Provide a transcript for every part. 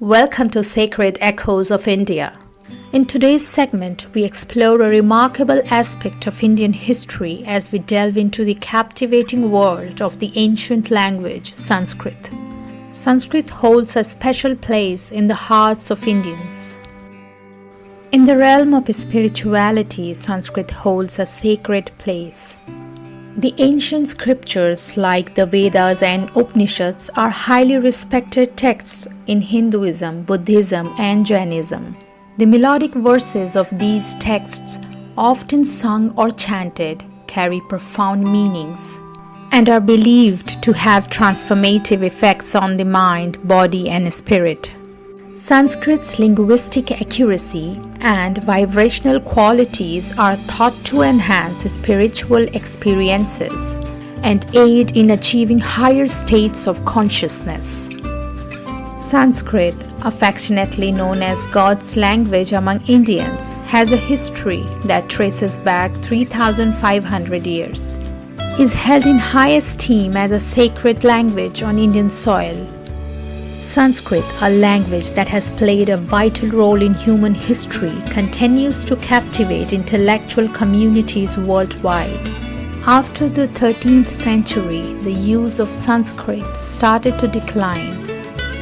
Welcome to Sacred Echoes of India. In today's segment, we explore a remarkable aspect of Indian history as we delve into the captivating world of the ancient language, Sanskrit. Sanskrit holds a special place in the hearts of Indians. In the realm of spirituality, Sanskrit holds a sacred place. The ancient scriptures like the Vedas and Upanishads are highly respected texts in Hinduism, Buddhism, and Jainism. The melodic verses of these texts, often sung or chanted, carry profound meanings and are believed to have transformative effects on the mind, body, and spirit. Sanskrit's linguistic accuracy and vibrational qualities are thought to enhance spiritual experiences and aid in achieving higher states of consciousness. Sanskrit, affectionately known as God's language among Indians, has a history that traces back 3,500 years, is held in high esteem as a sacred language on Indian soil. Sanskrit, a language that has played a vital role in human history, continues to captivate intellectual communities worldwide. After the 13th century, the use of Sanskrit started to decline.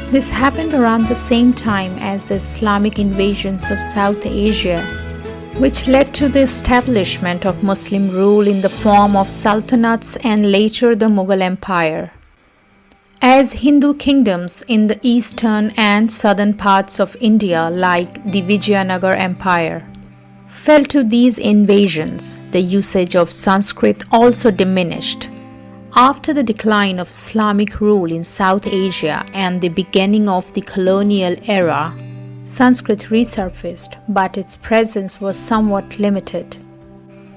This happened around the same time as the Islamic invasions of South Asia, which led to the establishment of Muslim rule in the form of sultanates and later the Mughal Empire. As Hindu kingdoms in the eastern and southern parts of India, like the Vijayanagar Empire, fell to these invasions, the usage of Sanskrit also diminished. After the decline of Islamic rule in South Asia and the beginning of the colonial era, Sanskrit resurfaced, but its presence was somewhat limited.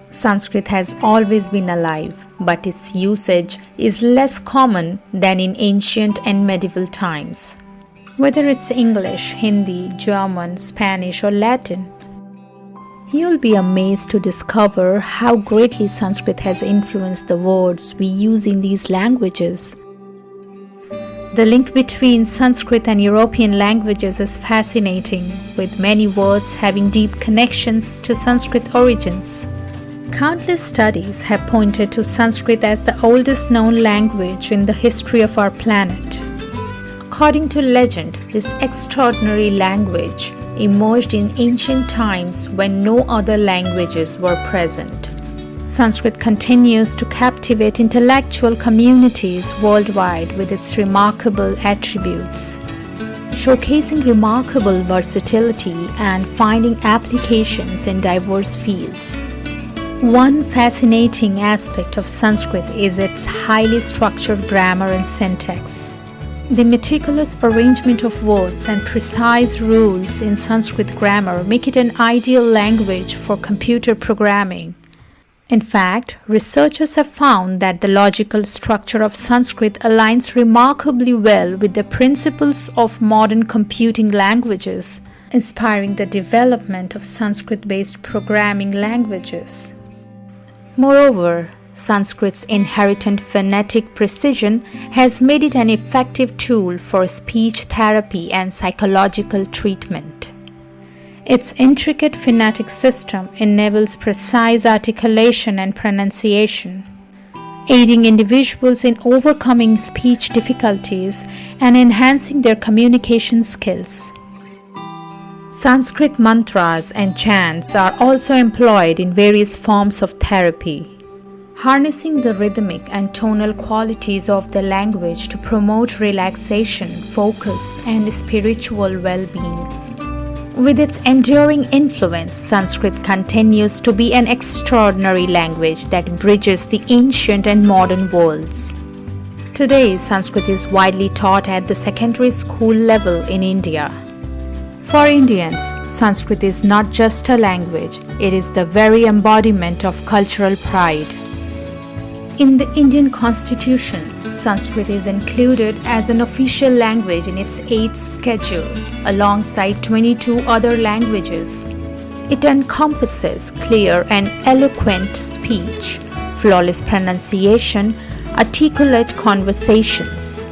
Sanskrit has always been alive, but its usage is less common than in ancient and medieval times. Whether it's English, Hindi, German, Spanish, or Latin, you'll be amazed to discover how greatly Sanskrit has influenced the words we use in these languages. The link between Sanskrit and European languages is fascinating, with many words having deep connections to Sanskrit origins. Countless studies have pointed to Sanskrit as the oldest known language in the history of our planet. According to legend, this extraordinary language emerged in ancient times when no other languages were present. Sanskrit continues to captivate intellectual communities worldwide with its remarkable attributes, showcasing remarkable versatility and finding applications in diverse fields. One fascinating aspect of Sanskrit is its highly structured grammar and syntax. The meticulous arrangement of words and precise rules in Sanskrit grammar make it an ideal language for computer programming. In fact, researchers have found that the logical structure of Sanskrit aligns remarkably well with the principles of modern computing languages, inspiring the development of Sanskrit-based programming languages. Moreover, Sanskrit's inherent phonetic precision has made it an effective tool for speech therapy and psychological treatment. Its intricate phonetic system enables precise articulation and pronunciation, aiding individuals in overcoming speech difficulties and enhancing their communication skills. Sanskrit mantras and chants are also employed in various forms of therapy, harnessing the rhythmic and tonal qualities of the language to promote relaxation, focus, and spiritual well-being. With its enduring influence, Sanskrit continues to be an extraordinary language that bridges the ancient and modern worlds. Today, Sanskrit is widely taught at the secondary school level in India. For Indians, Sanskrit is not just a language, it is the very embodiment of cultural pride. In the Indian Constitution, Sanskrit is included as an official language in its 8th schedule, alongside 22 other languages. It encompasses clear and eloquent speech, flawless pronunciation, articulate conversations,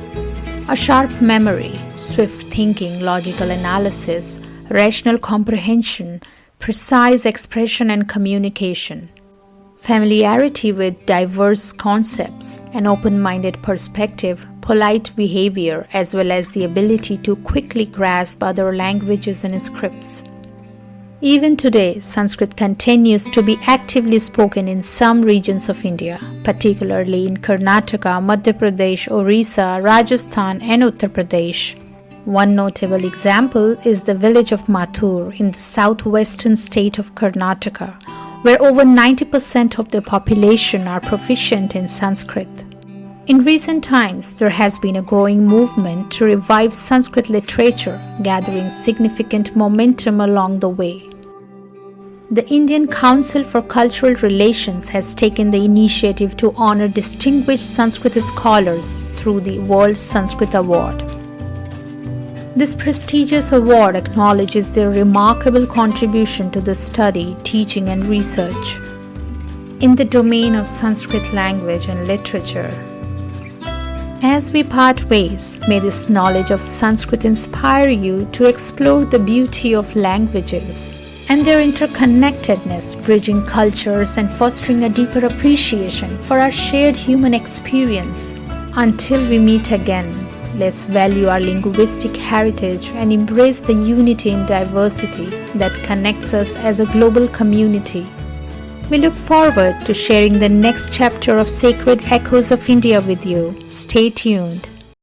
a sharp memory, swift thinking, logical analysis, rational comprehension, precise expression and communication. Familiarity with diverse concepts, an open-minded perspective, polite behavior, as well as the ability to quickly grasp other languages and scripts. Even today, Sanskrit continues to be actively spoken in some regions of India, particularly in Karnataka, Madhya Pradesh, Orissa, Rajasthan, and Uttar Pradesh. One notable example is the village of Mathur in the southwestern state of Karnataka, where over 90% of the population are proficient in Sanskrit. In recent times, there has been a growing movement to revive Sanskrit literature, gathering significant momentum along the way. The Indian Council for Cultural Relations has taken the initiative to honor distinguished Sanskrit scholars through the World Sanskrit Award. This prestigious award acknowledges their remarkable contribution to the study, teaching, and research in the domain of Sanskrit language and literature. As we part ways, may this knowledge of Sanskrit inspire you to explore the beauty of languages and their interconnectedness, bridging cultures and fostering a deeper appreciation for our shared human experience. Until we meet again, let's value our linguistic heritage and embrace the unity in diversity that connects us as a global community. We look forward to sharing the next chapter of Sacred Echoes of India with you. Stay tuned.